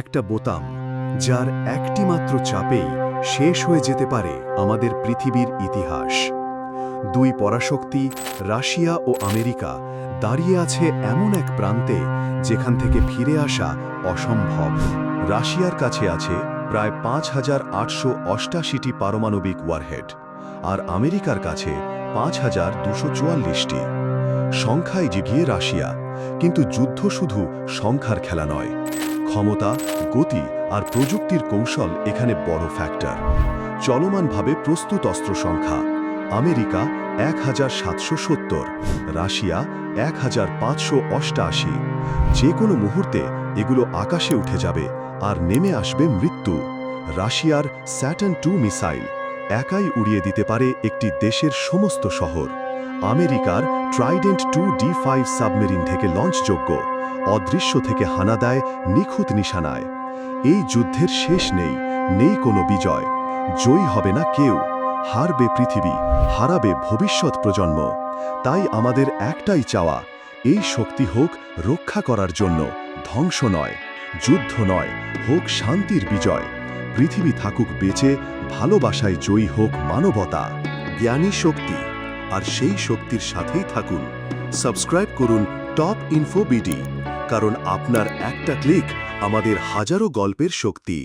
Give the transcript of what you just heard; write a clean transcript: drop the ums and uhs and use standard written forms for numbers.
একটা বোতাম যার একটি মাত্র চাপেই শেষ হয়ে যেতে পারে আমাদের পৃথিবীর ইতিহাস। দুই পরাশক্তি রাশিয়া ও আমেরিকা দাঁড়িয়ে আছে এমন এক প্রান্তে যেখান থেকে ফিরে আসা অসম্ভব। রাশিয়ার কাছে আছে প্রায় ৫,৮৮৮টি পারমাণবিক ওয়ারহেড, আর আমেরিকার কাছে ৫,২৪৪টি। সংখ্যায় জিগিয়ে রাশিয়া, কিন্তু যুদ্ধ শুধু সংখ্যার খেলা নয়। ক্ষমতা, গতি আর প্রযুক্তির কৌশল এখানে বড় ফ্যাক্টর। চলমানভাবে প্রস্তুত অস্ত্র সংখ্যা: আমেরিকা ১,৭৭০, রাশিয়া ১,৫৮৮। যে কোনো মুহূর্তে এগুলো আকাশে উঠে যাবে আর নেমে আসবে মৃত্যু। রাশিয়ার স্যাটার্ন ২ মিসাইল একাই উড়িয়ে দিতে পারে একটি দেশের সমস্ত শহর। আমেরিকার ট্রাইডেন্ট 2D5 সাবমেরিন থেকে লঞ্চযোগ্য, অদৃশ্য থেকে হানা দেয় নিখুঁত নিশানায়। এই যুদ্ধের শেষ নেই, নেই কোনো বিজয়। জয়ী হবে না কেউ, হারবে পৃথিবী, হারাবে ভবিষ্যৎ প্রজন্ম। তাই আমাদের একটাই চাওয়া, এই শক্তি হোক রক্ষা করার জন্য, ধ্বংস নয়, যুদ্ধ নয়, হোক শান্তির বিজয়। পৃথিবী থাকুক বেঁচে, ভালোবাসায় জয়ী হোক মানবতা। জ্ঞানী শক্তি, আর সেই শক্তির সাথেই থাকুন। সাবস্ক্রাইব করুন টপ ইনফো বিডি, কারণ আপনার একটা ক্লিক আমাদের হাজারো গল্পের শক্তি।